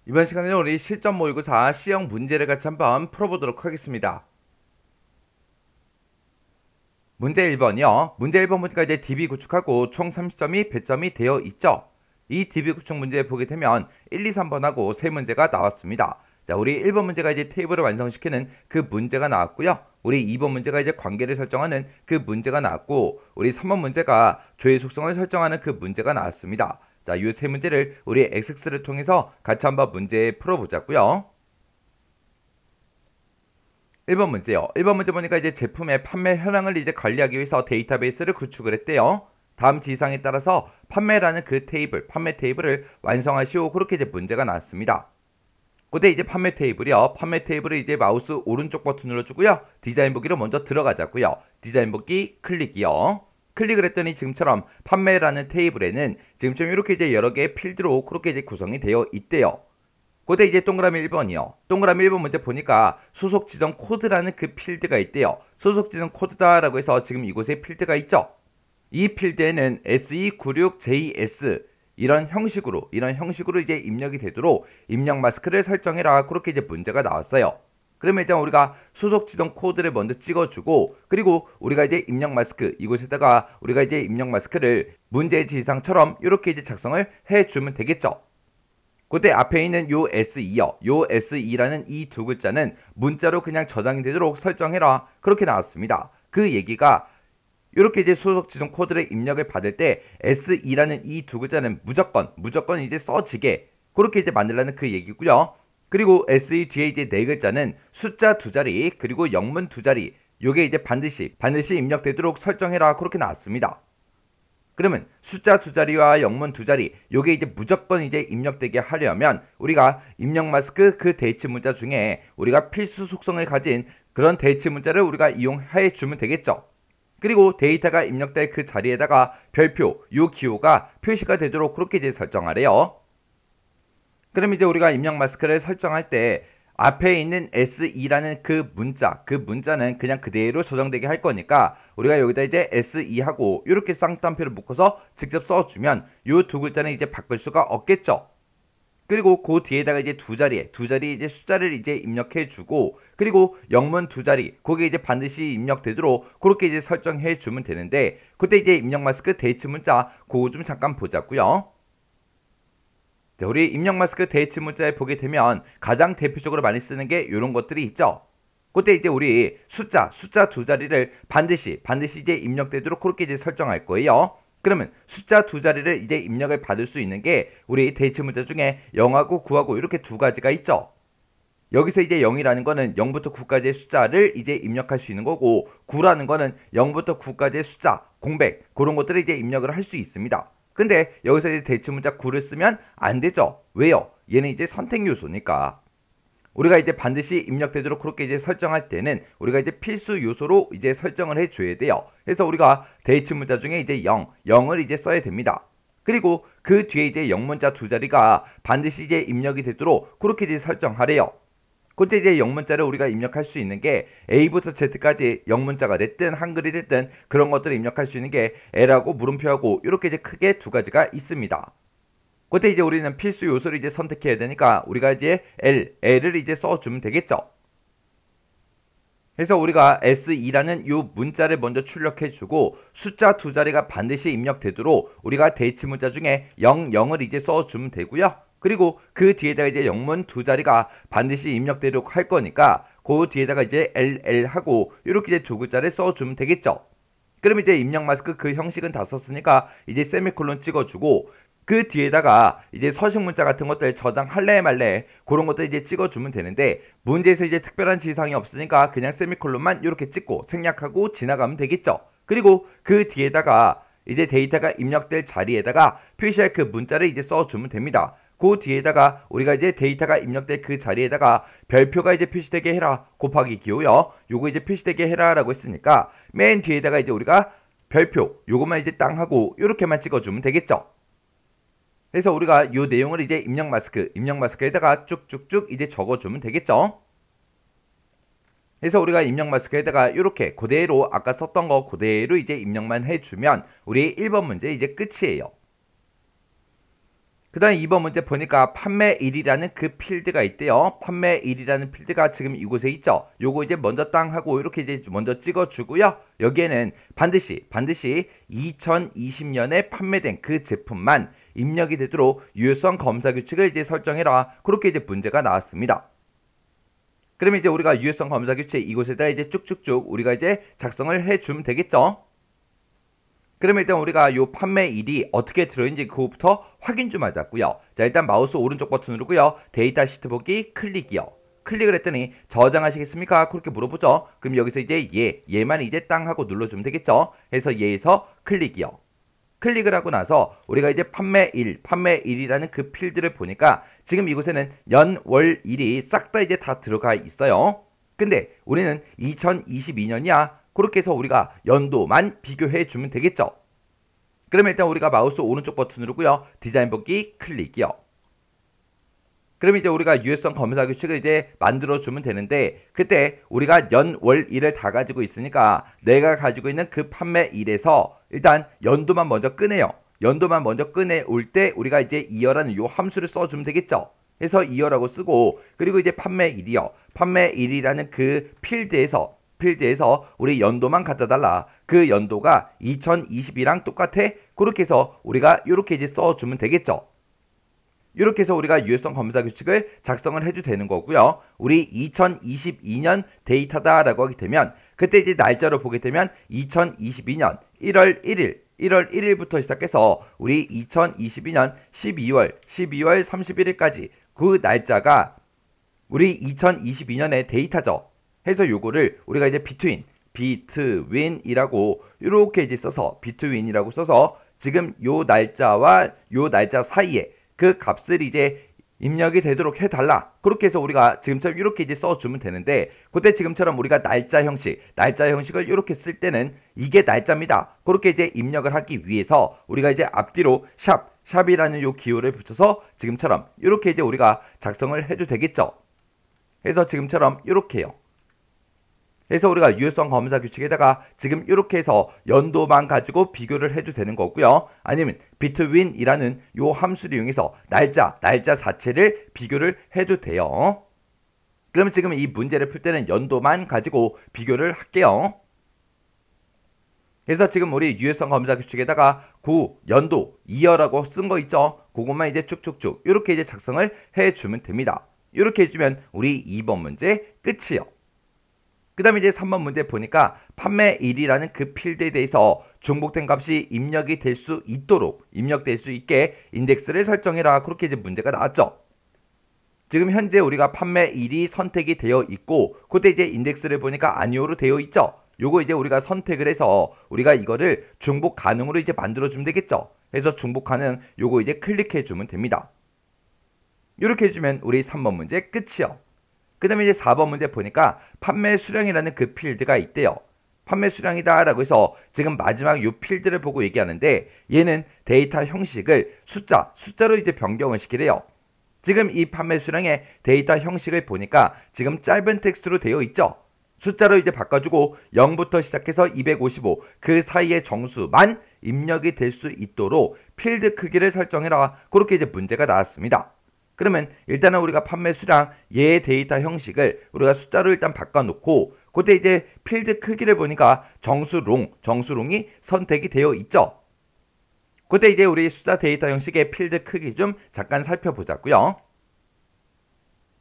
이번 시간에는 우리 실전 모의고사 C형 문제를 같이 한번 풀어보도록 하겠습니다. 문제 1번이요. 문제 1번 보니까 이제 DB 구축하고 총 30점이 배점이 되어 있죠. 이 DB 구축 문제 보게 되면 1, 2, 3번하고 세 문제가 나왔습니다. 자, 우리 1번 문제가 이제 테이블을 완성시키는 그 문제가 나왔고요. 우리 2번 문제가 이제 관계를 설정하는 그 문제가 나왔고, 우리 3번 문제가 조회 속성을 설정하는 그 문제가 나왔습니다. 자, 이 세 문제를 우리 XX를 통해서 같이 한번 문제 풀어보자고요. 1번 문제요. 1번 문제 보니까 이제 제품의 판매 현황을 이제 관리하기 위해서 데이터베이스를 구축을 했대요. 다음 지시사항에 따라서 판매라는 그 테이블, 판매 테이블을 완성하시오. 그렇게 이제 문제가 나왔습니다. 그때 이제 판매 테이블이요. 판매 테이블을 이제 마우스 오른쪽 버튼 눌러주고요. 디자인 보기로 먼저 들어가자고요. 디자인 보기 클릭이요. 클릭을 했더니 지금처럼 판매라는 테이블에는 지금처럼 이렇게 이제 여러 개의 필드로 그렇게 이제 구성이 되어 있대요. 그때 이제 동그라미 1번이요. 동그라미 1번 문제 보니까 소속 지정 코드라는 그 필드가 있대요. 소속 지정 코드다라고 해서 지금 이곳에 필드가 있죠. 이 필드에는 SE96JS 이런 형식으로 이제 입력이 되도록 입력 마스크를 설정해라. 그렇게 이제 문제가 나왔어요. 그러면 일단 우리가 소속 지정 코드를 먼저 찍어주고, 그리고 우리가 이제 입력 마스크 이곳에다가 우리가 이제 입력 마스크를 문제 지시상처럼 이렇게 이제 작성을 해주면 되겠죠. 그때 앞에 있는 요 SE요. 요 SE라는 이 두 글자는 문자로 그냥 저장이 되도록 설정해라. 그렇게 나왔습니다. 그 얘기가 이렇게 이제 소속 지정 코드를 입력을 받을 때 SE라는 이 두 글자는 무조건 이제 써지게 그렇게 이제 만들라는 그 얘기고요. 그리고 SE 뒤에 이제 네 글자는 숫자 두 자리 그리고 영문 두 자리 요게 이제 반드시 입력되도록 설정해라. 그렇게 나왔습니다. 그러면 숫자 두 자리와 영문 두 자리 요게 이제 무조건 이제 입력되게 하려면 우리가 입력 마스크 그 대치 문자 중에 우리가 필수 속성을 가진 그런 대치 문자를 우리가 이용해 주면 되겠죠. 그리고 데이터가 입력될 그 자리에다가 별표 요 기호가 표시가 되도록 그렇게 이제 설정하래요. 그럼 이제 우리가 입력 마스크를 설정할 때 앞에 있는 SE라는 그 문자는 그냥 그대로 저장되게 할 거니까 우리가 여기다 이제 SE하고 이렇게 쌍따옴표를 묶어서 직접 써주면 이 두 글자는 이제 바꿀 수가 없겠죠. 그리고 그 뒤에다가 이제 두 자리 이제 숫자를 이제 입력해 주고, 그리고 영문 두 자리 거기에 이제 반드시 입력되도록 그렇게 이제 설정해 주면 되는데, 그때 이제 입력 마스크 대치 문자 그거 좀 잠깐 보자고요. 자, 우리 입력 마스크 대치 문자에 보게 되면 가장 대표적으로 많이 쓰는 게 이런 것들이 있죠. 그때 이제 우리 숫자 두 자리를 반드시 이제 입력되도록 그렇게 이제 설정할 거예요. 그러면 숫자 두 자리를 이제 입력을 받을 수 있는 게 우리 대치 문자 중에 0하고 9하고 이렇게 두 가지가 있죠. 여기서 이제 0이라는 거는 0부터 9까지의 숫자를 이제 입력할 수 있는 거고, 9라는 거는 0부터 9까지의 숫자, 공백, 그런 것들을 이제 입력을 할 수 있습니다. 근데 여기서 이제 대치문자 9를 쓰면 안 되죠. 왜요? 얘는 이제 선택 요소니까. 우리가 이제 반드시 입력되도록 그렇게 이제 설정할 때는 우리가 이제 필수 요소로 이제 설정을 해줘야 돼요. 그래서 우리가 대치문자 중에 이제 0을 이제 써야 됩니다. 그리고 그 뒤에 이제 영문자 두 자리가 반드시 이제 입력이 되도록 그렇게 이제 설정하래요. 그때 이제 영문자를 우리가 입력할 수 있는 게 A부터 Z까지 영문자가 됐든 한글이 됐든 그런 것들을 입력할 수 있는 게 L하고 물음표하고 이렇게 이제 크게 두 가지가 있습니다. 그때 이제 우리는 필수 요소를 이제 선택해야 되니까 우리가 이제 L을 이제 써주면 되겠죠. 그래서 우리가 SE라는 요 문자를 먼저 출력해주고 숫자 두 자리가 반드시 입력되도록 우리가 대치 문자 중에 00을 이제 써주면 되고요. 그리고 그 뒤에다가 이제 영문 두 자리가 반드시 입력되도록 할 거니까 그 뒤에다가 이제 LL하고 이렇게 이제 두 글자를 써주면 되겠죠. 그럼 이제 입력 마스크 그 형식은 다 썼으니까 이제 세미콜론 찍어주고, 그 뒤에다가 이제 서식 문자 같은 것들 저장할래 말래 그런 것들 이제 찍어주면 되는데, 문제에서 이제 특별한 지시사항이 없으니까 그냥 세미콜론만 이렇게 찍고 생략하고 지나가면 되겠죠. 그리고 그 뒤에다가 이제 데이터가 입력될 자리에다가 표시할 그 문자를 이제 써주면 됩니다. 그 뒤에다가 우리가 이제 데이터가 입력될 그 자리에다가 별표가 이제 표시되게 해라 곱하기 기호요. 요거 이제 표시되게 해라 라고 했으니까 맨 뒤에다가 이제 우리가 별표 요것만 이제 땅 하고 요렇게만 찍어주면 되겠죠. 그래서 우리가 요 내용을 이제 입력 마스크에다가 쭉쭉쭉 이제 적어주면 되겠죠. 그래서 우리가 입력 마스크에다가 이렇게 그대로 아까 썼던 거 그대로 이제 입력만 해주면 우리 1번 문제 이제 끝이에요. 그 다음 2번 문제 보니까 판매일이라는 그 필드가 있대요. 판매일이라는 필드가 지금 이곳에 있죠. 요거 이제 먼저 땅 하고 이렇게 이제 먼저 찍어주고요. 여기에는 반드시 2020년에 판매된 그 제품만 입력이 되도록 유효성 검사 규칙을 이제 설정해라. 그렇게 이제 문제가 나왔습니다. 그러면 이제 우리가 유효성 검사 규칙 이곳에다 이제 쭉쭉쭉 우리가 이제 작성을 해주면 되겠죠. 그러면 일단 우리가 요 판매일이 어떻게 들어있는지 그거부터 확인 좀 하자고요. 자, 일단 마우스 오른쪽 버튼 누르고요. 데이터 시트 보기 클릭이요. 클릭을 했더니 저장하시겠습니까? 그렇게 물어보죠. 그럼 여기서 이제 얘만 이제 땅 하고 눌러주면 되겠죠. 해서 얘에서 클릭이요. 클릭을 하고 나서 우리가 이제 판매일이라는 그 필드를 보니까 지금 이곳에는 연, 월, 일이 싹 다 이제 다 들어가 있어요. 근데 우리는 2022년이야. 그렇게 해서 우리가 연도만 비교해 주면 되겠죠. 그러면 일단 우리가 마우스 오른쪽 버튼 누르고요. 디자인 보기 클릭이요. 그러면 이제 우리가 유효성 검사 규칙을 이제 만들어 주면 되는데 그때 우리가 연, 월, 일을 다 가지고 있으니까 내가 가지고 있는 그 판매일에서 일단 연도만 먼저 꺼내요. 연도만 먼저 꺼내 올 때 우리가 이제 이어라는 요 함수를 써주면 되겠죠. 해서 이어라고 쓰고 그리고 이제 판매일이요. 판매일이라는 그 필드에서 우리 연도만 갖다 달라. 그 연도가 2022랑 똑같아. 그렇게 해서 우리가 이렇게 이제 써주면 되겠죠. 이렇게 해서 우리가 유효성 검사 규칙을 작성을 해도 되는 거고요. 우리 2022년 데이터다라고 하게 되면 그때 이제 날짜로 보게 되면 2022년 1월 1일부터 시작해서 우리 2022년 12월 31일까지 그 날짜가 우리 2022년의 데이터죠. 해서 요거를 우리가 이제 between이라고 이렇게 이제 써서 between이라고 써서 지금 요 날짜와 요 날짜 사이에 그 값을 이제 입력이 되도록 해달라. 그렇게 해서 우리가 지금처럼 이렇게 이제 써주면 되는데 그때 지금처럼 우리가 날짜 형식을 이렇게 쓸 때는 이게 날짜입니다. 그렇게 이제 입력을 하기 위해서 우리가 이제 앞뒤로 샵이라는 요 기호를 붙여서 지금처럼 이렇게 이제 우리가 작성을 해도 되겠죠. 해서 지금처럼 이렇게요. 해서 우리가 유효성 검사 규칙에다가 지금 이렇게 해서 연도만 가지고 비교를 해도 되는 거고요. 아니면 between이라는 요 함수를 이용해서 날짜 자체를 비교를 해도 돼요. 그러면 지금 이 문제를 풀 때는 연도만 가지고 비교를 할게요. 그래서 지금 우리 유효성 검사 규칙에다가 연도, 이어라고 쓴 거 있죠? 그것만 이제 쭉쭉쭉 이렇게 이제 작성을 해주면 됩니다. 이렇게 해주면 우리 2번 문제 끝이요. 그 다음에 이제 3번 문제 보니까 판매일이라는 그 필드에 대해서 중복된 값이 입력될 수 있게 인덱스를 설정해라. 그렇게 이제 문제가 나왔죠. 지금 현재 우리가 판매일이 선택이 되어 있고 그때 이제 인덱스를 보니까 아니오로 되어 있죠. 요거 이제 우리가 선택을 해서 우리가 이거를 중복 가능으로 이제 만들어 주면 되겠죠. 그래서 중복 가능 요거 이제 클릭해 주면 됩니다. 이렇게 해주면 우리 3번 문제 끝이요. 그 다음에 이제 4번 문제 보니까 판매 수량이라는 그 필드가 있대요. 판매 수량이다 라고 해서 지금 마지막 요 필드를 보고 얘기하는데 얘는 데이터 형식을 숫자로 이제 변경을 시키래요. 지금 이 판매 수량의 데이터 형식을 보니까 지금 짧은 텍스트로 되어 있죠. 숫자로 이제 바꿔주고 0부터 시작해서 255 그 사이의 정수만 입력이 될 수 있도록 필드 크기를 설정해라. 그렇게 이제 문제가 나왔습니다. 그러면 일단은 우리가 판매 수량 얘 데이터 형식을 우리가 숫자로 일단 바꿔놓고 그때 이제 필드 크기를 보니까 정수롱이 선택이 되어 있죠. 그때 이제 우리 숫자 데이터 형식의 필드 크기 좀 잠깐 살펴보자고요.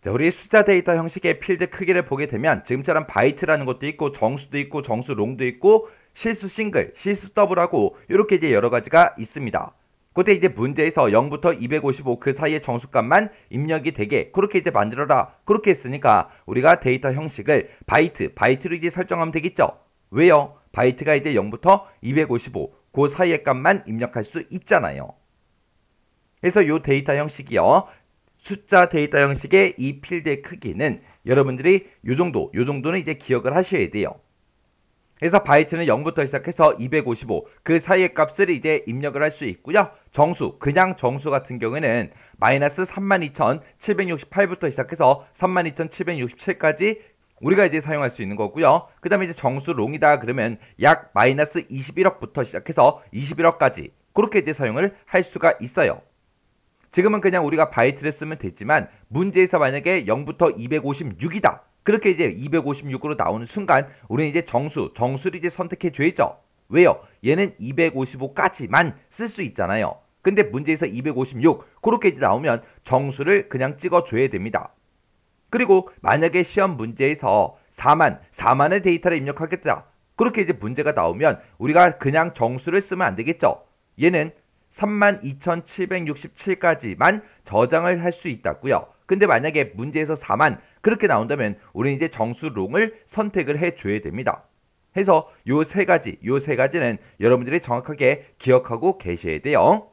자, 우리 숫자 데이터 형식의 필드 크기를 보게 되면 지금처럼 바이트라는 것도 있고 정수도 있고 정수롱도 있고 실수 싱글, 실수 더블하고 이렇게 이제 여러 가지가 있습니다. 그때 이제 문제에서 0부터 255 그 사이의 정수값만 입력이 되게 그렇게 이제 만들어라. 그렇게 했으니까 우리가 데이터 형식을 바이트로 이제 설정하면 되겠죠. 왜요? 바이트가 이제 0부터 255 그 사이의 값만 입력할 수 있잖아요. 그래서 요 데이터 형식이요. 숫자 데이터 형식의 이 필드의 크기는 여러분들이 요 정도는 이제 기억을 하셔야 돼요. 그래서 바이트는 0부터 시작해서 255 그 사이의 값을 이제 입력을 할 수 있고요. 그냥 정수 같은 경우에는 마이너스 32,768부터 시작해서 32,767까지 우리가 이제 사용할 수 있는 거고요. 그 다음에 이제 정수롱이다 그러면 약 마이너스 21억부터 시작해서 21억까지 그렇게 이제 사용을 할 수가 있어요. 지금은 그냥 우리가 바이트를 쓰면 됐지만 문제에서 만약에 0부터 256이다. 그렇게 이제 256으로 나오는 순간 우리는 이제 정수를 이제 선택해 줘야죠. 왜요? 얘는 255까지만 쓸 수 있잖아요. 근데 문제에서 256 그렇게 이제 나오면 정수를 그냥 찍어줘야 됩니다. 그리고 만약에 시험 문제에서 4만의 데이터를 입력하겠다. 그렇게 이제 문제가 나오면 우리가 그냥 정수를 쓰면 안 되겠죠. 얘는 32,767까지만 저장을 할 수 있다고요. 근데 만약에 문제에서 4만 그렇게 나온다면 우리는 이제 정수롱을 선택을 해줘야 됩니다. 해서 요 세 가지는 여러분들이 정확하게 기억하고 계셔야 돼요.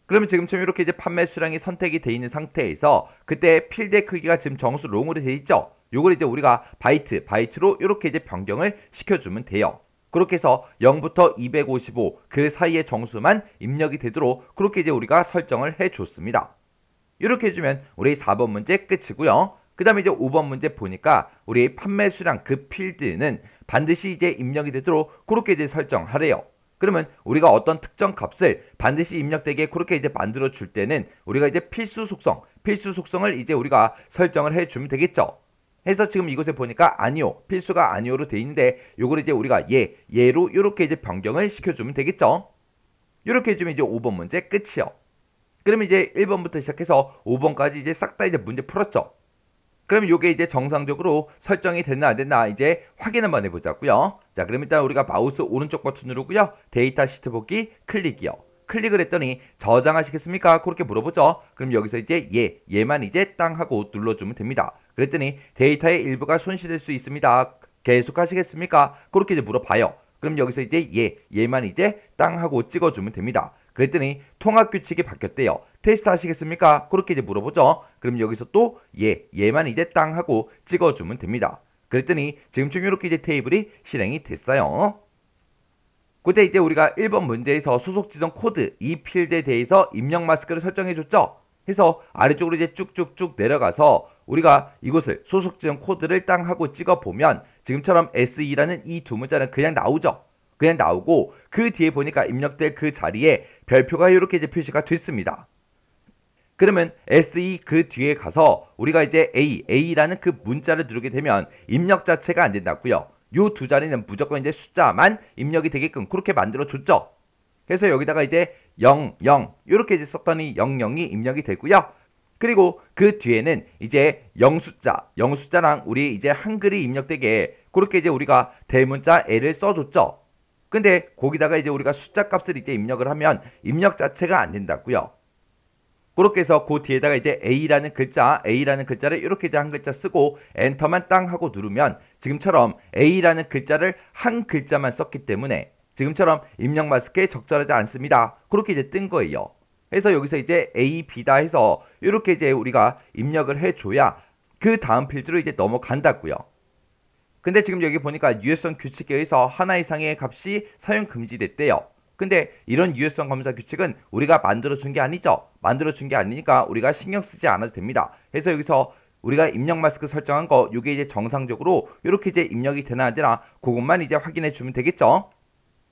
그러면 지금처럼 이렇게 이제 판매 수량이 선택이 돼 있는 상태에서 그때 필드의 크기가 지금 정수 롱으로 돼 있죠. 요걸 이제 우리가 바이트로 이렇게 이제 변경을 시켜주면 돼요. 그렇게 해서 0부터 255 그 사이의 정수만 입력이 되도록 그렇게 이제 우리가 설정을 해줬습니다. 이렇게 해주면 우리 4번 문제 끝이고요. 그 다음에 이제 5번 문제 보니까 우리 판매 수량 그 필드는 반드시 이제 입력이 되도록 그렇게 이제 설정하래요. 그러면 우리가 어떤 특정 값을 반드시 입력되게 그렇게 이제 만들어 줄 때는 우리가 이제 필수 속성을 이제 우리가 설정을 해주면 되겠죠. 해서 지금 이곳에 보니까 아니오, 필수가 아니오로 돼 있는데 요걸 이제 우리가 얘로 이렇게 이제 변경을 시켜주면 되겠죠. 이렇게 해주면 이제 5번 문제 끝이요. 그러면 이제 1번부터 시작해서 5번까지 이제 싹 다 이제 문제 풀었죠. 그러면 이게 이제 정상적으로 설정이 됐나 안 됐나 이제 확인 한번 해보자고요. 자, 그럼 일단 우리가 마우스 오른쪽 버튼 누르고요. 데이터 시트 보기 클릭이요. 클릭을 했더니 저장하시겠습니까? 그렇게 물어보죠. 그럼 여기서 이제 얘만 이제 땅 하고 눌러주면 됩니다. 그랬더니 데이터의 일부가 손실될 수 있습니다. 계속 하시겠습니까? 그렇게 이제 물어봐요. 그럼 여기서 이제 얘만 이제 땅 하고 찍어주면 됩니다. 그랬더니 통합 규칙이 바뀌었대요. 테스트 하시겠습니까? 그렇게 이제 물어보죠. 그럼 여기서 또 얘만 이제 땅 하고 찍어주면 됩니다. 그랬더니 지금쯤 이렇게 이제 테이블이 실행이 됐어요. 그때 이제 우리가 1번 문제에서 소속 지정 코드 이 필드에 대해서 입력 마스크를 설정해 줬죠. 해서 아래쪽으로 이제 쭉쭉쭉 내려가서 우리가 이곳을 소속 지정 코드를 땅 하고 찍어 보면 지금처럼 SE라는 이 두 문자는 그냥 나오죠. 그냥 나오고 그 뒤에 보니까 입력될 그 자리에 별표가 이렇게 이제 표시가 됐습니다. 그러면 SE 그 뒤에 가서 우리가 이제 A라는 그 문자를 누르게 되면 입력 자체가 안 된다고요. 요 두 자리는 무조건 이제 숫자만 입력이 되게끔 그렇게 만들어 줬죠. 그래서 여기다가 이제 00 이렇게 이제 썼더니 00이 입력이 되고요. 그리고 그 뒤에는 이제 0숫자랑 우리 이제 한글이 입력되게 그렇게 이제 우리가 대문자 L을 써줬죠. 근데 거기다가 이제 우리가 숫자 값을 이제 입력을 하면 입력 자체가 안 된다고요. 그렇게 해서 그 뒤에다가 이제 A라는 글자를 이렇게 이제 한 글자 쓰고 엔터만 땅 하고 누르면 지금처럼 A라는 글자를 한 글자만 썼기 때문에 지금처럼 입력 마스크에 적절하지 않습니다. 그렇게 이제 뜬 거예요. 그래서 여기서 이제 A, B다 해서 이렇게 이제 우리가 입력을 해줘야 그 다음 필드로 이제 넘어간다고요. 근데 지금 여기 보니까 유효성 규칙에 의해서 하나 이상의 값이 사용 금지됐대요. 근데 이런 유효성 검사 규칙은 우리가 만들어준 게 아니죠. 만들어준 게 아니니까 우리가 신경 쓰지 않아도 됩니다. 그래서 여기서 우리가 입력 마스크 설정한 거 이게 이제 정상적으로 이렇게 이제 입력이 되나 안 되나 그것만 이제 확인해 주면 되겠죠.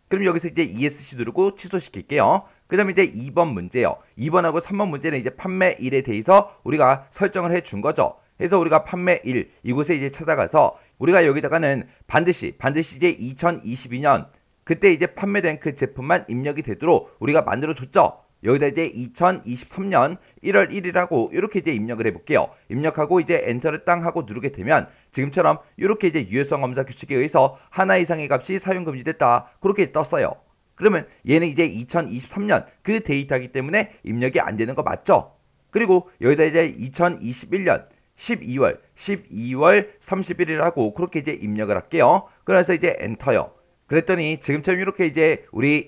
그럼 여기서 이제 ESC 누르고 취소시킬게요. 그 다음에 이제 2번 문제요. 2번하고 3번 문제는 이제 판매 1에 대해서 우리가 설정을 해 준 거죠. 그래서 우리가 판매 1 이곳에 이제 찾아가서 우리가 여기다가는 반드시 이제 2022년 그때 이제 판매된 그 제품만 입력이 되도록 우리가 만들어 줬죠. 여기다 이제 2023년 1월 1일하고 이렇게 이제 입력을 해볼게요. 입력하고 이제 엔터를 땅 하고 누르게 되면 지금처럼 이렇게 이제 유효성 검사 규칙에 의해서 하나 이상의 값이 사용 금지됐다. 그렇게 떴어요. 그러면 얘는 이제 2023년 그 데이터이기 때문에 입력이 안 되는 거 맞죠? 그리고 여기다 이제 2021년 12월 31일하고 그렇게 이제 입력을 할게요. 그래서 이제 엔터요. 그랬더니 지금처럼 이렇게 이제 우리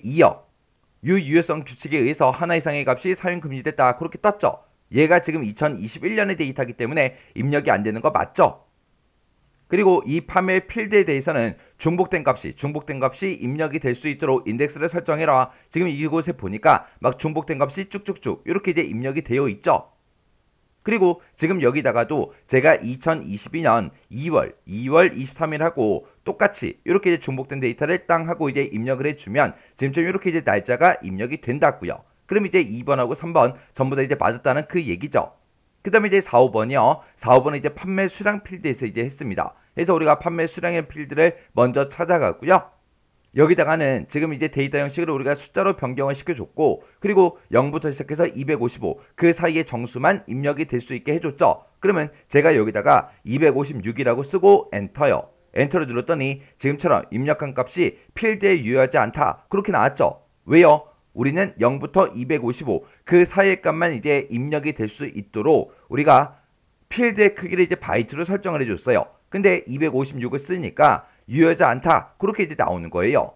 유효성 규칙에 의해서 하나 이상의 값이 사용 금지됐다. 그렇게 떴죠. 얘가 지금 2021년의 데이터이기 때문에 입력이 안 되는 거 맞죠? 그리고 이 판매 필드에 대해서는 중복된 값이 입력이 될 수 있도록 인덱스를 설정해라. 지금 이곳에 보니까 막 중복된 값이 쭉쭉쭉 이렇게 이제 입력이 되어 있죠. 그리고 지금 여기다가도 제가 2022년 2월 23일하고 똑같이 이렇게 이제 중복된 데이터를 땅 하고 이제 입력을 해주면 지금처럼 이렇게 이제 날짜가 입력이 된다고요. 그럼 이제 2번하고 3번 전부 다 이제 맞았다는 그 얘기죠. 그 다음에 이제 4, 5번이요. 4, 5번은 이제 판매 수량 필드에서 이제 했습니다. 그래서 우리가 판매 수량의 필드를 먼저 찾아가고요. 여기다가는 지금 이제 데이터 형식으로 우리가 숫자로 변경을 시켜줬고, 그리고 0부터 시작해서 255 그 사이의 정수만 입력이 될 수 있게 해줬죠. 그러면 제가 여기다가 256이라고 쓰고 엔터요. 엔터를 눌렀더니 지금처럼 입력한 값이 필드에 유효하지 않다, 그렇게 나왔죠. 왜요? 우리는 0부터 255 그 사이의 값만 이제 입력이 될 수 있도록 우리가 필드의 크기를 이제 바이트로 설정을 해줬어요. 근데 256을 쓰니까 유효하지 않다, 그렇게 이제 나오는 거예요.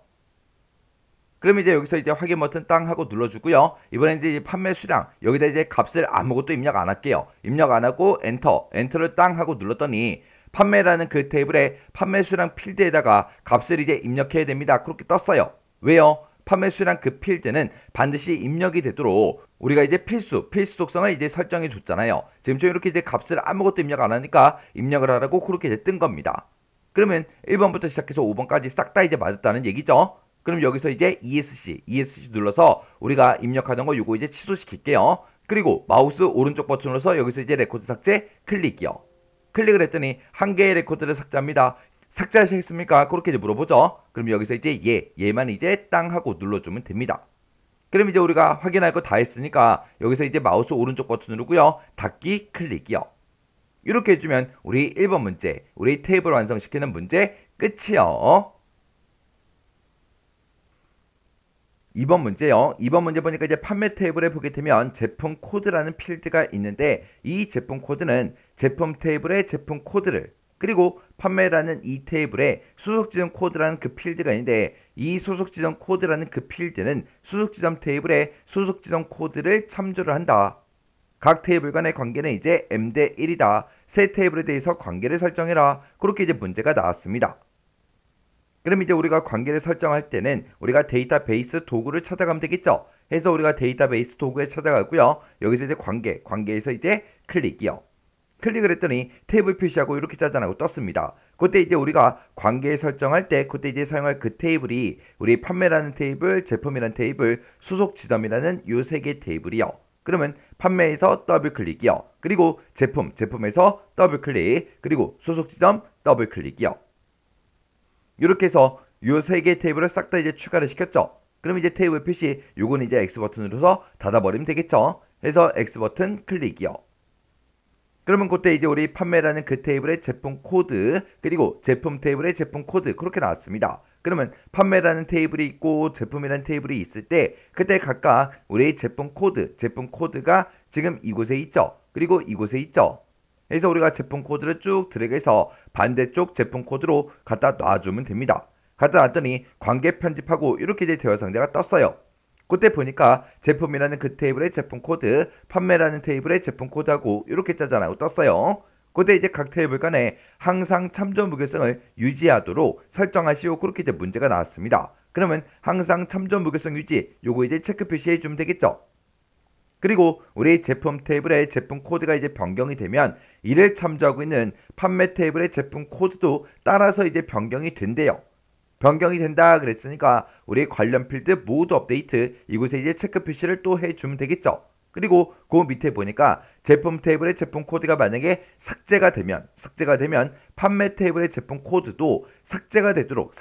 그럼 이제 여기서 이제 확인 버튼 땅 하고 눌러주고요. 이번엔 이제 판매 수량, 여기다 이제 값을 아무것도 입력 안 할게요. 입력 안 하고 엔터를 땅 하고 눌렀더니 판매라는 그 테이블에 판매 수량 필드에다가 값을 이제 입력해야 됩니다, 그렇게 떴어요. 왜요? 판매 수량 그 필드는 반드시 입력이 되도록 우리가 이제 필수 속성을 이제 설정해 줬잖아요. 지금처럼 이렇게 이제 값을 아무것도 입력 안 하니까 입력을 하라고 그렇게 이제 뜬 겁니다. 그러면 1번부터 시작해서 5번까지 싹 다 이제 맞았다는 얘기죠. 그럼 여기서 이제 ESC 눌러서 우리가 입력하던 거 요거 이제 취소시킬게요. 그리고 마우스 오른쪽 버튼 눌러서 여기서 이제 레코드 삭제 클릭이요. 클릭을 했더니 한 개의 레코드를 삭제합니다. 삭제하시겠습니까? 그렇게 이제 물어보죠. 그럼 여기서 이제 얘만 이제 땅 하고 눌러주면 됩니다. 그럼 이제 우리가 확인할 거 다 했으니까 여기서 이제 마우스 오른쪽 버튼 누르고요. 닫기 클릭이요. 이렇게 해주면 우리 1번 문제, 우리 테이블 완성시키는 문제 끝이요. 2번 문제요. 2번 문제 보니까 이제 판매 테이블에 보게 되면 제품 코드라는 필드가 있는데, 이 제품 코드는 제품 테이블의 제품 코드를, 그리고 판매라는 이 테이블에 수속 지점 코드라는 그 필드가 있는데, 이 수속 지점 코드라는 그 필드는 수속 지점 테이블의 수속 지점 코드를 참조를 한다. 각 테이블 간의 관계는 이제 m 대 1이다. 세 테이블에 대해서 관계를 설정해라. 그렇게 이제 문제가 나왔습니다. 그럼 이제 우리가 관계를 설정할 때는 우리가 데이터베이스 도구를 찾아가면 되겠죠. 해서 우리가 데이터베이스 도구에 찾아가고요. 여기서 이제 관계에서 이제 클릭이요. 클릭을 했더니 테이블 표시하고 이렇게 짜잔하고 떴습니다. 그때 이제 우리가 관계 설정할 때 그때 이제 사용할 그 테이블이 우리 판매라는 테이블, 제품이라는 테이블, 수속 지점이라는 요 세 개 테이블이요. 그러면 판매에서 더블 클릭이요. 그리고 제품에서 더블 클릭, 그리고 수속 지점 더블 클릭이요. 이렇게 해서 요 세 개 테이블을 싹 다 이제 추가를 시켰죠. 그럼 이제 테이블 표시 요거는 이제 X 버튼 눌러서 닫아버리면 되겠죠. 해서 X 버튼 클릭이요. 그러면 그때 이제 우리 판매라는 그 테이블의 제품 코드, 그리고 제품 테이블의 제품 코드, 그렇게 나왔습니다. 그러면 판매라는 테이블이 있고 제품이라는 테이블이 있을 때 그때 각각 우리 제품 코드가 지금 이곳에 있죠. 그리고 이곳에 있죠. 그래서 우리가 제품 코드를 쭉 드래그해서 반대쪽 제품 코드로 갖다 놔주면 됩니다. 갖다 놨더니 관계 편집하고 이렇게 이제 대화 상자가 떴어요. 그때 보니까 제품이라는 그 테이블의 제품 코드, 판매라는 테이블의 제품 코드하고 이렇게 짜잔하고 떴어요. 그때 이제 각 테이블 간에 항상 참조 무결성을 유지하도록 설정하시오. 그렇게 이제 문제가 나왔습니다. 그러면 항상 참조 무결성 유지, 요거 이제 체크 표시해 주면 되겠죠. 그리고 우리 제품 테이블의 제품 코드가 이제 변경이 되면 이를 참조하고 있는 판매 테이블의 제품 코드도 따라서 이제 변경이 된대요. 변경이 된다 그랬으니까 우리 관련 필드 모두 업데이트, 이곳에 이제 체크 표시를 또 해주면 되겠죠. 그리고 그 밑에 보니까 제품 테이블의 제품 코드가 만약에 삭제가 되면 판매 테이블의 제품 코드도 삭제가 되도록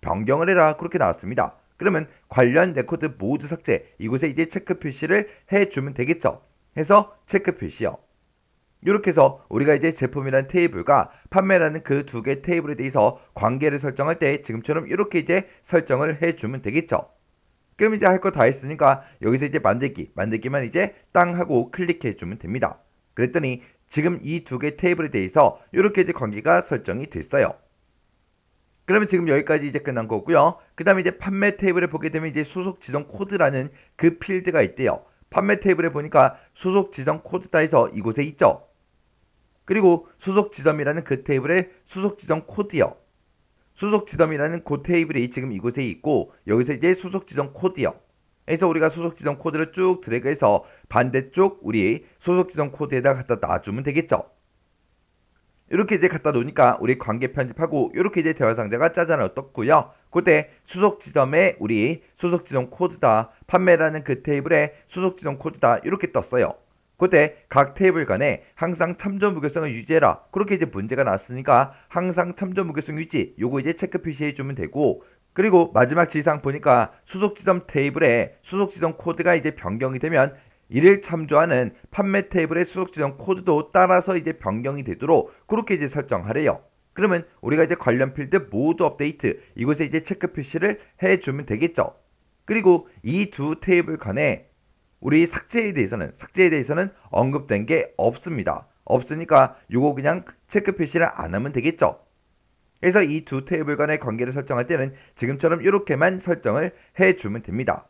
변경을 해라, 그렇게 나왔습니다. 그러면 관련 레코드 모두 삭제, 이곳에 이제 체크 표시를 해주면 되겠죠. 해서 체크 표시요. 이렇게 해서 우리가 이제 제품이라는 테이블과 판매라는 그 두 개 테이블에 대해서 관계를 설정할 때 지금처럼 이렇게 이제 설정을 해주면 되겠죠. 그럼 이제 할 거 다 했으니까 여기서 이제 만들기만 이제 땅 하고 클릭해 주면 됩니다. 그랬더니 지금 이 두 개 테이블에 대해서 이렇게 이제 관계가 설정이 됐어요. 그러면 지금 여기까지 이제 끝난 거고요. 그 다음에 이제 판매 테이블에 보게 되면 이제 수속 지정 코드라는 그 필드가 있대요. 판매 테이블에 보니까 수속 지정 코드다 해서 이곳에 있죠. 그리고 수속 지점이라는 그 테이블의 수속 지점 코드요. 수속 지점이라는 그 테이블이 지금 이곳에 있고 여기서 이제 수속 지점 코드요. 그래서 우리가 수속 지점 코드를 쭉 드래그해서 반대쪽 우리 수속 지점 코드에다 갖다 놔주면 되겠죠. 이렇게 이제 갖다 놓으니까 우리 관계 편집하고 이렇게 이제 대화 상자가 짜잔하고 떴고요. 그때 수속 지점에 우리 수속 지점 코드다, 판매라는 그 테이블에 수속 지점 코드다 이렇게 떴어요. 그때 각 테이블 간에 항상 참조 무결성을 유지해라. 그렇게 이제 문제가 나왔으니까 항상 참조 무결성 유지 요거 이제 체크 표시해 주면 되고, 그리고 마지막 지상 보니까 수속 지점 테이블에 수속 지점 코드가 이제 변경이 되면 이를 참조하는 판매 테이블의 수속 지점 코드도 따라서 이제 변경이 되도록 그렇게 이제 설정하래요. 그러면 우리가 이제 관련 필드 모두 업데이트 이곳에 이제 체크 표시를 해주면 되겠죠. 그리고 이 두 테이블 간에 우리 삭제에 대해서는 언급된 게 없습니다. 없으니까 요거 그냥 체크 표시를 안 하면 되겠죠. 그래서 이 두 테이블 간의 관계를 설정할 때는 지금처럼 이렇게만 설정을 해주면 됩니다.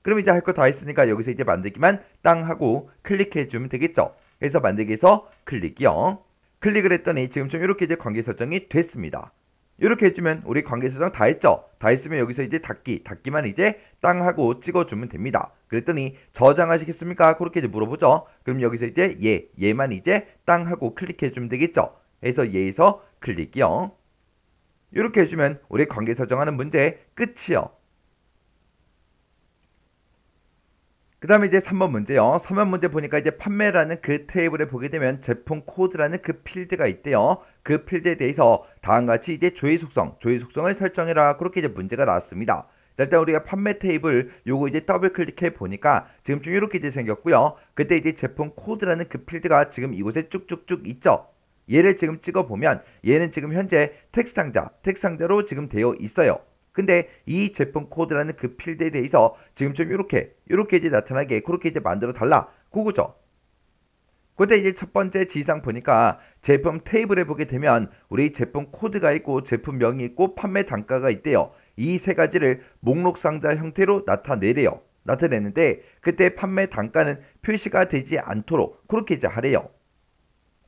그럼 이제 할 거 다 했으니까 여기서 이제 만들기만 땅 하고 클릭해 주면 되겠죠. 그래서 만들기에서 클릭이요. 클릭을 했더니 지금처럼 이렇게 이제 관계 설정이 됐습니다. 이렇게 해주면 우리 관계 설정 다 했죠. 다 했으면 여기서 이제 닫기만 이제 땅 하고 찍어주면 됩니다. 그랬더니 저장하시겠습니까? 그렇게 이제 물어보죠. 그럼 여기서 이제 얘만 이제 땅 하고 클릭해주면 되겠죠. 그래서 얘에서 클릭이요. 이렇게 해주면 우리 관계 설정하는 문제 끝이요. 그 다음에 이제 3번 문제요. 3번 문제 보니까 이제 판매라는 그 테이블에 보게 되면 제품 코드라는 그 필드가 있대요. 그 필드에 대해서 다음과 같이 이제 조회 속성을 설정해라. 그렇게 이제 문제가 나왔습니다. 자, 일단 우리가 판매 테이블 요거 이제 더블 클릭해 보니까 지금 좀 이렇게 이제 생겼고요. 그때 이제 제품 코드라는 그 필드가 지금 이곳에 쭉쭉쭉 있죠. 얘를 지금 찍어 보면 얘는 지금 현재 텍스트 상자로 지금 되어 있어요. 근데 이 제품 코드라는 그 필드에 대해서 지금 좀 이렇게 이제 나타나게 그렇게 이제 만들어 달라 그거죠. 그때 이제 첫 번째 지상 보니까 제품 테이블에 보게 되면 우리 제품 코드가 있고 제품명이 있고 판매 단가가 있대요. 이 세 가지를 목록 상자 형태로 나타내는데 그때 판매 단가는 표시가 되지 않도록 그렇게 이제 하래요.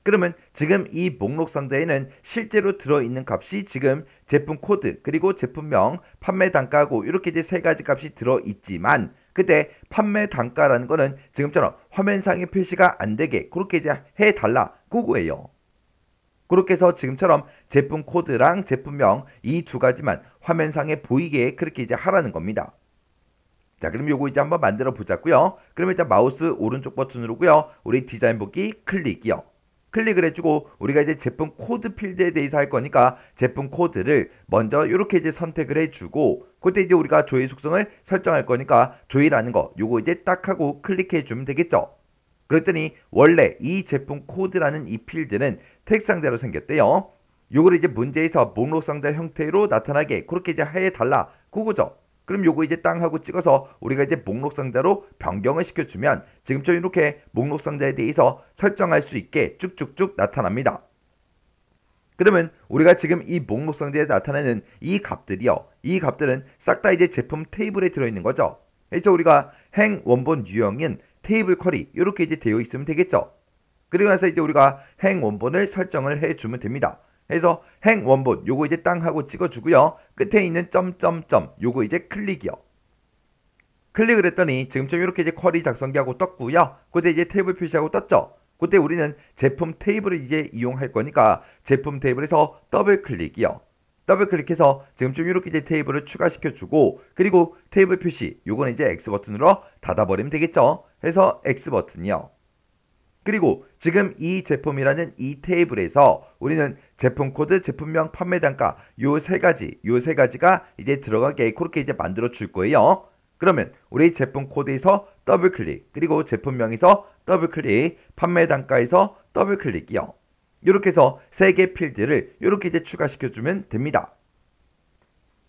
그러면 지금 이 목록 상자에는 실제로 들어있는 값이 지금 제품 코드 그리고 제품명 판매 단가고 이렇게 이제 세 가지 값이 들어있지만 그때 판매 단가라는 거는 지금처럼 화면상에 표시가 안 되게 그렇게 이제 해달라 그거예요. 그렇게 해서 지금처럼 제품 코드랑 제품명 이 두 가지만 화면상에 보이게 그렇게 이제 하라는 겁니다. 자, 그럼 요거 이제 한번 만들어 보자고요. 그럼 일단 마우스 오른쪽 버튼 누르고요. 우리 디자인 보기 클릭이요. 클릭을 해주고 우리가 이제 제품 코드 필드에 대해서 할 거니까 제품 코드를 먼저 이렇게 이제 선택을 해주고 그때 이제 우리가 조회 속성을 설정할 거니까 조회라는 거 요거 이제 딱 하고 클릭해 주면 되겠죠. 그랬더니 원래 이 제품 코드라는 이 필드는 텍스트 상자로 생겼대요. 요거를 이제 문제에서 목록 상자 형태로 나타나게 그렇게 이제 해달라 그거죠. 그럼 요거 이제 땅 하고 찍어서 우리가 이제 목록 상자로 변경을 시켜주면 지금처럼 이렇게 목록 상자에 대해서 설정할 수 있게 쭉쭉쭉 나타납니다. 그러면 우리가 지금 이 목록 상자에 나타나는 이 값들이요. 이 값들은 싹 다 이제 제품 테이블에 들어있는 거죠. 그래서 우리가 행 원본 유형인 테이블 쿼리 이렇게 이제 되어 있으면 되겠죠. 그리고 나서 이제 우리가 행 원본을 설정을 해주면 됩니다. 그래서 행 원본 요거 이제 땅 하고 찍어주고요. 끝에 있는 점점점 요거 이제 클릭이요. 클릭을 했더니 지금처럼 이렇게 이제 쿼리 작성기하고 떴고요. 그때 이제 테이블 표시하고 떴죠. 그때 우리는 제품 테이블을 이제 이용할 거니까 제품 테이블에서 더블 클릭이요. 더블 클릭해서 지금처럼 이렇게 이제 테이블을 추가시켜주고 그리고 테이블 표시 요거는 이제 X 버튼으로 닫아버리면 되겠죠. 그래서 X 버튼이요. 그리고 지금 이 제품이라는 이 테이블에서 우리는 제품 코드, 제품명, 판매 단가 요 세 가지가 이제 들어가게 그렇게 이제 만들어 줄 거예요. 그러면 우리 제품 코드에서 더블 클릭, 그리고 제품명에서 더블 클릭, 판매 단가에서 더블 클릭이요. 이렇게 해서 세 개 필드를 이렇게 이제 추가시켜 주면 됩니다.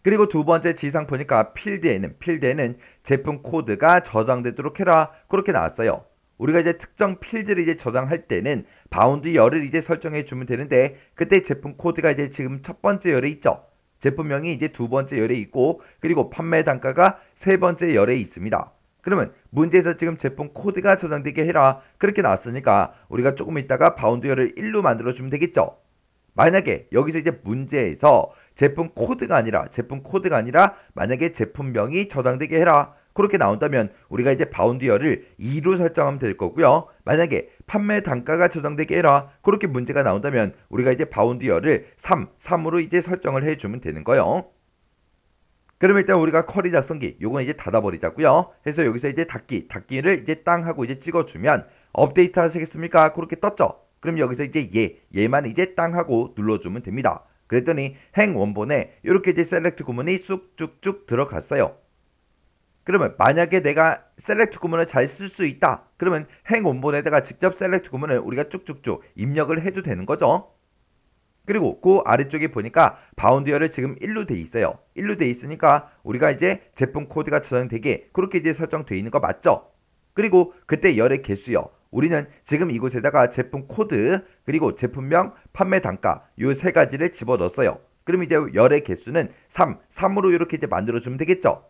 그리고 두 번째 지상 보니까 필드에는 제품 코드가 저장되도록 해라 그렇게 나왔어요. 우리가 이제 특정 필드를 이제 저장할 때는 바운드 열을 이제 설정해 주면 되는데 그때 제품 코드가 이제 지금 첫 번째 열에 있죠. 제품명이 이제 두 번째 열에 있고 그리고 판매 단가가 세 번째 열에 있습니다. 그러면 문제에서 지금 제품 코드가 저장되게 해라 그렇게 나왔으니까 우리가 조금 있다가 바운드 열을 1로 만들어 주면 되겠죠. 만약에 여기서 이제 문제에서 제품 코드가 아니라 만약에 제품명이 저장되게 해라 그렇게 나온다면 우리가 이제 바운드 열을 2로 설정하면 될 거고요. 만약에 판매 단가가 저장되게 해라 그렇게 문제가 나온다면 우리가 이제 바운드 열을 3으로 이제 설정을 해주면 되는 거예요. 그러면 일단 우리가 쿼리 작성기 요건 이제 닫아버리자고요. 해서 여기서 이제 닫기를 이제 땅 하고 이제 찍어주면 업데이트 하시겠습니까? 그렇게 떴죠. 그럼 여기서 이제 얘만 이제 땅 하고 눌러주면 됩니다. 그랬더니 행 원본에 이렇게 이제 셀렉트 구문이 쑥쭉쭉 들어갔어요. 그러면 만약에 내가 셀렉트 구문을 잘 쓸 수 있다. 그러면 행 원본에다가 직접 셀렉트 구문을 우리가 쭉쭉쭉 입력을 해도 되는 거죠. 그리고 그 아래쪽에 보니까 바운드열을 지금 1로 돼 있어요. 1로 돼 있으니까 우리가 이제 제품 코드가 저장되게 그렇게 이제 설정되어 있는 거 맞죠? 그리고 그때 열의 개수요. 우리는 지금 이곳에다가 제품 코드 그리고 제품명, 판매 단가 요 세 가지를 집어넣었어요. 그럼 이제 열의 개수는 3으로 이렇게 이제 만들어주면 되겠죠?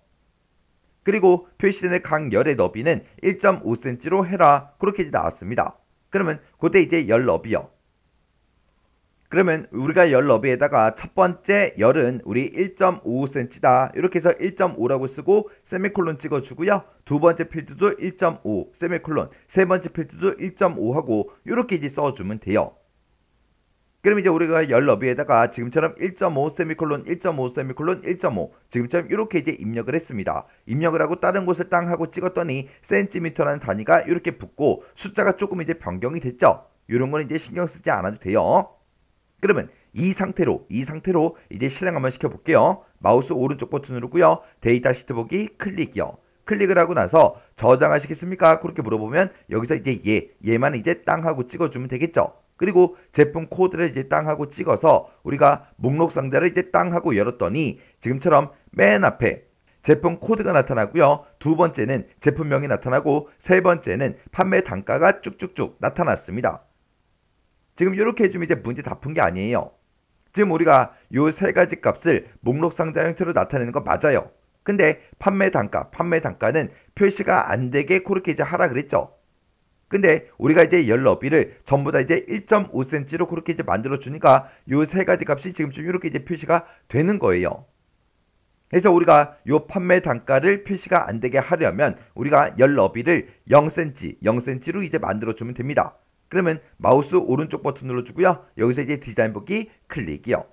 그리고 표시되는 각 열의 너비는 1.5cm로 해라. 그렇게 이제 나왔습니다. 그러면 그때 이제 열 너비요. 그러면 우리가 열 너비에다가 첫 번째 열은 우리 1.55cm다. 이렇게 해서 1.5라고 쓰고 세미콜론 찍어주고요. 두 번째 필드도 1.5 세미콜론, 세 번째 필드도 1.5하고 이렇게 이제 써주면 돼요. 그럼 이제 우리가 열 너비에다가 지금처럼 1.5 세미콜론 1.5 세미콜론 1.5 지금처럼 이렇게 이제 입력을 했습니다. 입력을 하고 다른 곳을 땅 하고 찍었더니 센티미터라는 단위가 이렇게 붙고 숫자가 조금 이제 변경이 됐죠. 이런 건 이제 신경 쓰지 않아도 돼요. 그러면 이 상태로 이제 실행 한번 시켜볼게요. 마우스 오른쪽 버튼 누르고요. 데이터 시트 보기 클릭이요. 클릭을 하고 나서 저장하시겠습니까? 그렇게 물어보면 여기서 이제 얘만 이제 땅 하고 찍어주면 되겠죠. 그리고 제품 코드를 이제 땅 하고 찍어서 우리가 목록 상자를 이제 땅 하고 열었더니 지금처럼 맨 앞에 제품 코드가 나타나고요. 두 번째는 제품명이 나타나고 세 번째는 판매 단가가 쭉쭉쭉 나타났습니다. 지금 이렇게 해주면 이제 문제 다 푼 게 아니에요. 지금 우리가 요 세 가지 값을 목록 상자 형태로 나타내는 거 맞아요. 근데 판매 단가는 표시가 안 되게 그렇게 이제 하라 그랬죠. 근데 우리가 이제 열 너비를 전부 다 이제 1.5cm로 그렇게 이제 만들어 주니까 요 세 가지 값이 지금쯤 이렇게 이제 표시가 되는 거예요. 그래서 우리가 요 판매 단가를 표시가 안 되게 하려면 우리가 열 너비를 0cm로 이제 만들어 주면 됩니다. 그러면 마우스 오른쪽 버튼 눌러주고요. 여기서 이제 디자인 보기 클릭이요.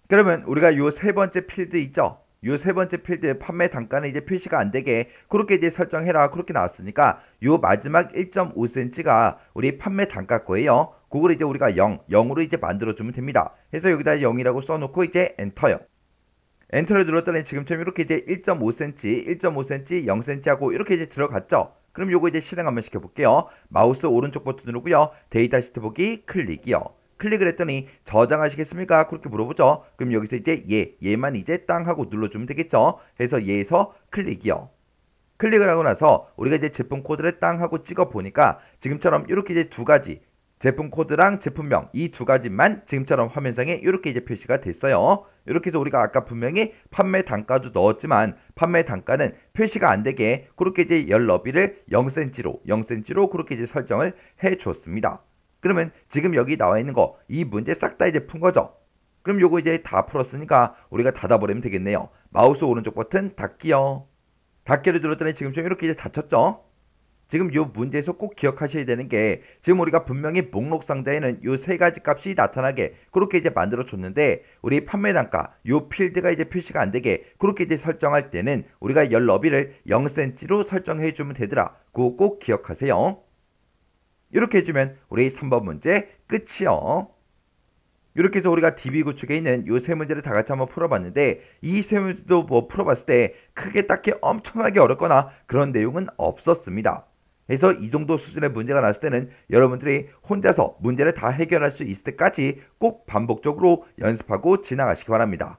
그러면 우리가 요 세 번째 필드 있죠? 요 세 번째 필드 판매 단가는 이제 표시가 안 되게 그렇게 이제 설정해라. 그렇게 나왔으니까 요 마지막 1.5cm가 우리 판매 단가 거예요. 그걸 이제 우리가 0으로 이제 만들어주면 됩니다. 그래서 여기다 0이라고 써놓고 이제 엔터요. 엔터를 눌렀더니 지금처럼 이렇게 이제 1.5cm, 0cm 하고 이렇게 이제 들어갔죠? 그럼 요거 이제 실행 한번 시켜볼게요. 마우스 오른쪽 버튼 누르고요. 데이터 시트 보기 클릭이요. 클릭을 했더니 저장하시겠습니까? 그렇게 물어보죠. 그럼 여기서 이제 얘만 이제 땅 하고 눌러주면 되겠죠. 그래서 얘에서 클릭이요. 클릭을 하고 나서 우리가 이제 제품 코드를 땅 하고 찍어 보니까 지금처럼 이렇게 이제 두 가지 제품 코드랑 제품명 이 두 가지만 지금처럼 화면상에 이렇게 이제 표시가 됐어요. 이렇게 해서 우리가 아까 분명히 판매 단가도 넣었지만 판매 단가는 표시가 안 되게 그렇게 이제 열 너비를 0cm로 그렇게 이제 설정을 해 줬습니다. 그러면 지금 여기 나와 있는 거 이 문제 싹 다 이제 푼 거죠. 그럼 요거 이제 다 풀었으니까 우리가 닫아버리면 되겠네요. 마우스 오른쪽 버튼 닫기요. 닫기를 눌렀더니 지금 좀 이렇게 이제 닫혔죠. 지금 요 문제에서 꼭 기억하셔야 되는 게 지금 우리가 분명히 목록 상자에는 요 세 가지 값이 나타나게 그렇게 이제 만들어 줬는데 우리 판매 단가 요 필드가 이제 표시가 안 되게 그렇게 이제 설정할 때는 우리가 열 너비를 0cm로 설정해 주면 되더라. 그거 꼭 기억하세요. 이렇게 해주면 우리 3번 문제 끝이요. 이렇게 해서 우리가 DB 구축에 있는 이 세 문제를 다 같이 한번 풀어봤는데 이 세 문제도 뭐 풀어봤을 때 크게 딱히 엄청나게 어렵거나 그런 내용은 없었습니다. 그래서 이 정도 수준의 문제가 났을 때는 여러분들이 혼자서 문제를 다 해결할 수 있을 때까지 꼭 반복적으로 연습하고 지나가시기 바랍니다.